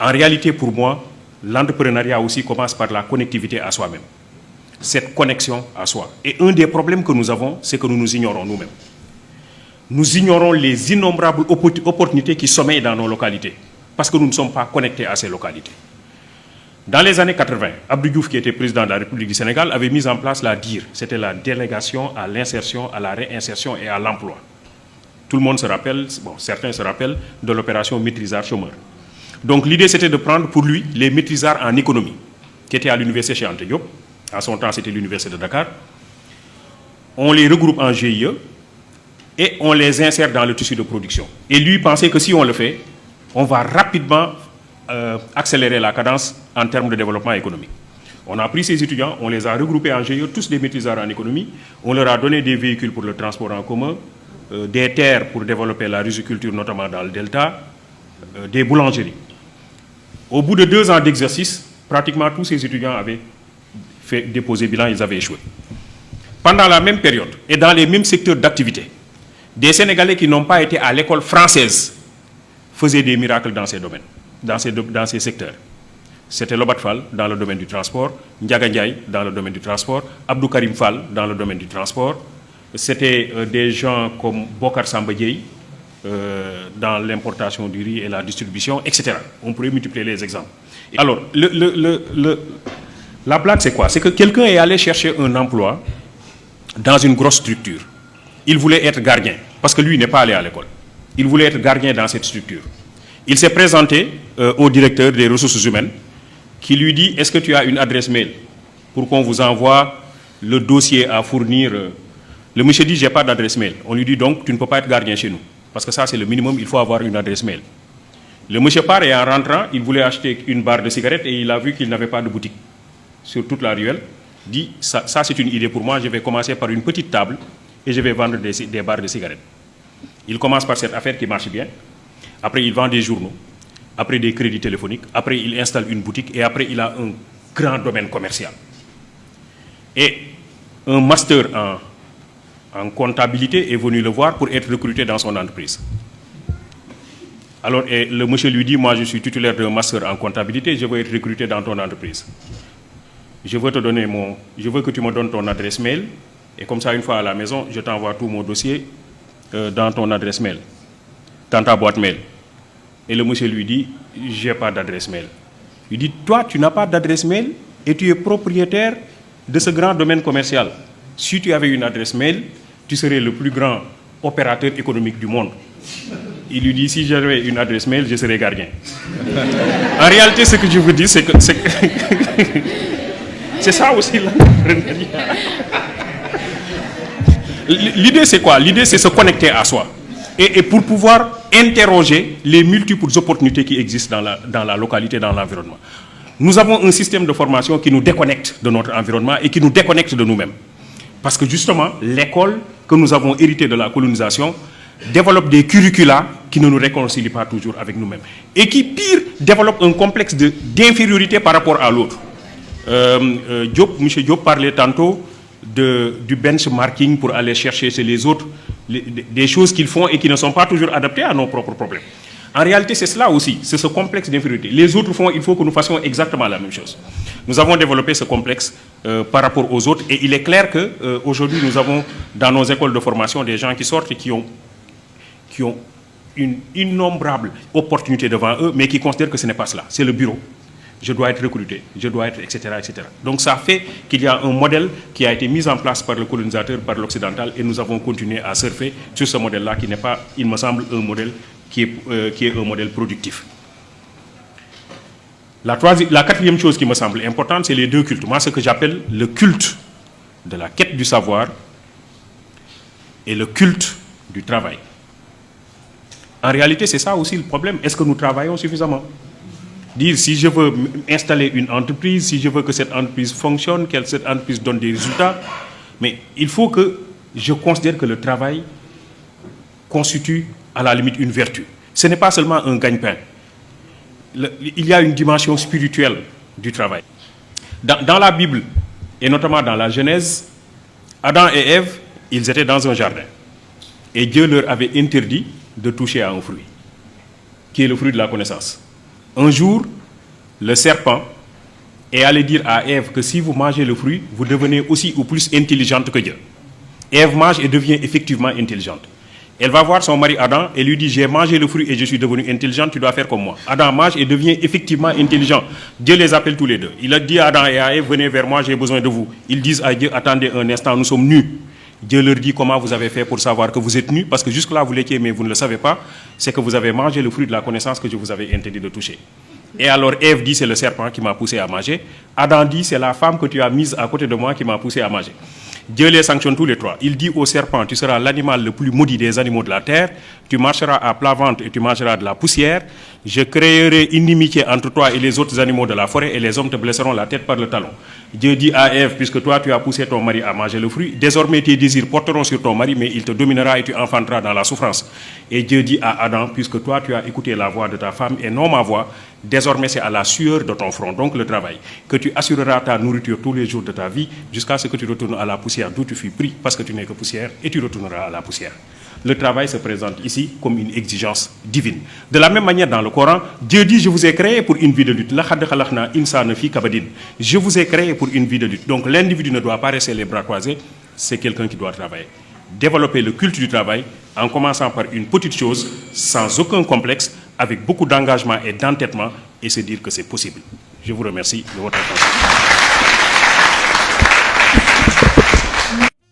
En réalité, pour moi, l'entrepreneuriat aussi commence par la connectivité à soi-même. Cette connexion à soi. Et un des problèmes que nous avons, c'est que nous nous ignorons nous-mêmes. Nous ignorons les innombrables opportunités qui sommeillent dans nos localités, parce que nous ne sommes pas connectés à ces localités. Dans les années 80, Abdou Diouf, qui était président de la République du Sénégal, avait mis en place la DIR. C'était la délégation à l'insertion, à la réinsertion et à l'emploi. Tout le monde se rappelle, bon, certains se rappellent de l'opération maîtrisard chômeur. Donc l'idée, c'était de prendre pour lui les maîtrisards en économie, qui étaient à l'université Cheikh Anta Diop. À son temps, c'était l'université de Dakar. On les regroupe en GIE et on les insère dans le tissu de production. Et lui pensait que si on le fait, on va rapidement accélérer la cadence en termes de développement économique. On a pris ces étudiants, on les a regroupés en GIE, tous des maîtrisards en économie. On leur a donné des véhicules pour le transport en commun, des terres pour développer la riziculture, notamment dans le delta, des boulangeries. Au bout de 2 ans d'exercice, pratiquement tous ces étudiants avaient fait déposer bilan, ils avaient échoué. Pendant la même période et dans les mêmes secteurs d'activité, des Sénégalais qui n'ont pas été à l'école française faisaient des miracles dans ces domaines, dans ces secteurs. C'était Lobat Fall dans le domaine du transport, Ndiaga Ndiaye dans le domaine du transport, Abdou Karim Fall dans le domaine du transport. C'était des gens comme Bokar Samba Dièye dans l'importation du riz et la distribution, etc. On pourrait multiplier les exemples. Alors, la blague, c'est quoi? C'est que quelqu'un est allé chercher un emploi dans une grosse structure. Il voulait être gardien, parce que lui n'est pas allé à l'école. Il voulait être gardien dans cette structure. Il s'est présenté au directeur des ressources humaines, qui lui dit, est-ce que tu as une adresse mail pour qu'on vous envoie le dossier à fournir? Le monsieur dit, j'ai pas d'adresse mail. On lui dit donc, tu ne peux pas être gardien chez nous. Parce que ça, c'est le minimum, il faut avoir une adresse mail. Le monsieur part et en rentrant, il voulait acheter une barre de cigarettes et il a vu qu'il n'avait pas de boutique sur toute la ruelle. Dit, ça c'est une idée pour moi, je vais commencer par une petite table et je vais vendre des barres de cigarettes. Il commence par cette affaire qui marche bien. Après, il vend des journaux. Après, des crédits téléphoniques. Après, il installe une boutique. Et après, il a un grand domaine commercial. Et un master en comptabilité est venu le voir pour être recruté dans son entreprise. Alors, et le monsieur lui dit, moi, je suis titulaire d'un master en comptabilité, je veux être recruté dans ton entreprise. Je veux que tu me donnes ton adresse mail. Et comme ça, une fois à la maison, je t'envoie tout mon dossier dans ton adresse mail, dans ta boîte mail. Et le monsieur lui dit, j'ai pas d'adresse mail. Il dit, toi, tu n'as pas d'adresse mail et tu es propriétaire de ce grand domaine commercial. Si tu avais une adresse mail, tu serais le plus grand opérateur économique du monde. Il lui dit, si j'avais une adresse mail, je serais gardien. En réalité, ce que je vous dis, c'est que c'est ça aussi l'entrepreneuriat. L'idée, c'est quoi? L'idée, c'est se connecter à soi. Et pour pouvoir interroger les multiples opportunités qui existent dans la localité, dans l'environnement. Nous avons un système de formation qui nous déconnecte de notre environnement et qui nous déconnecte de nous-mêmes. Parce que justement, l'école que nous avons héritée de la colonisation développe des curricula qui ne nous réconcilient pas toujours avec nous-mêmes. Et qui, pire, développe un complexe d'infériorité par rapport à l'autre. M. Diop parlait tantôt du benchmarking pour aller chercher chez les autres des choses qu'ils font et qui ne sont pas toujours adaptées à nos propres problèmes. En réalité, c'est cela aussi, c'est ce complexe d'infériorité. Les autres font, il faut que nous fassions exactement la même chose. Nous avons développé ce complexe par rapport aux autres et il est clair qu'aujourd'hui, nous avons dans nos écoles de formation des gens qui sortent et qui ont une innombrable opportunité devant eux, mais qui considèrent que ce n'est pas cela. C'est le bureau. Je dois être recruté, je dois être, etc., etc. Donc ça fait qu'il y a un modèle qui a été mis en place par le colonisateur, par l'occidental, et nous avons continué à surfer sur ce modèle-là qui n'est pas, il me semble, un modèle qui est un modèle productif. La quatrième chose qui me semble importante, c'est les deux cultes. Moi, ce que j'appelle le culte de la quête du savoir et le culte du travail. En réalité, c'est ça aussi le problème. Est-ce que nous travaillons suffisamment? Dire si je veux installer une entreprise, si je veux que cette entreprise fonctionne, que cette entreprise donne des résultats, mais il faut que je considère que le travail constitue à la limite une vertu. Ce n'est pas seulement un gagne-pain. Il y a une dimension spirituelle du travail. Dans la Bible, et notamment dans la Genèse, Adam et Ève, ils étaient dans un jardin. Et Dieu leur avait interdit de toucher à un fruit, qui est le fruit de la connaissance. Un jour, le serpent est allé dire à Ève que si vous mangez le fruit, vous devenez aussi ou plus intelligente que Dieu. Ève mange et devient effectivement intelligente. Elle va voir son mari Adam et lui dit, j'ai mangé le fruit et je suis devenue intelligente, tu dois faire comme moi. Adam mange et devient effectivement intelligent. Dieu les appelle tous les deux. Il a dit à Adam et à Ève, venez vers moi, j'ai besoin de vous. Ils disent à Dieu, attendez un instant, nous sommes nus. Dieu leur dit comment vous avez fait pour savoir que vous êtes nus, parce que jusque-là vous l'étiez mais vous ne le savez pas, c'est que vous avez mangé le fruit de la connaissance que je vous avais interdit de toucher. Et alors Ève dit, c'est le serpent qui m'a poussé à manger. Adam dit, c'est la femme que tu as mise à côté de moi qui m'a poussé à manger. Dieu les sanctionne tous les trois. Il dit au serpent, tu seras l'animal le plus maudit des animaux de la terre, tu marcheras à plat ventre et tu mangeras de la poussière, je créerai inimitié entre toi et les autres animaux de la forêt et les hommes te blesseront la tête par le talon. Dieu dit à Ève, puisque toi tu as poussé ton mari à manger le fruit, désormais tes désirs porteront sur ton mari, mais il te dominera et tu enfanteras dans la souffrance. Et Dieu dit à Adam, puisque toi tu as écouté la voix de ta femme et non ma voix, désormais c'est à la sueur de ton front, donc le travail, que tu assureras ta nourriture tous les jours de ta vie, jusqu'à ce que tu retournes à la poussière d'où tu fus pris, parce que tu n'es que poussière, et tu retourneras à la poussière. Le travail se présente ici comme une exigence divine. De la même manière, dans le Coran, Dieu dit, je vous ai créé pour une vie de lutte. Je vous ai créé pour une vie de lutte. Donc l'individu ne doit pas rester les bras croisés, c'est quelqu'un qui doit travailler. Développer le culte du travail en commençant par une petite chose, sans aucun complexe, avec beaucoup d'engagement et d'entêtement, et se dire que c'est possible. Je vous remercie de votre attention.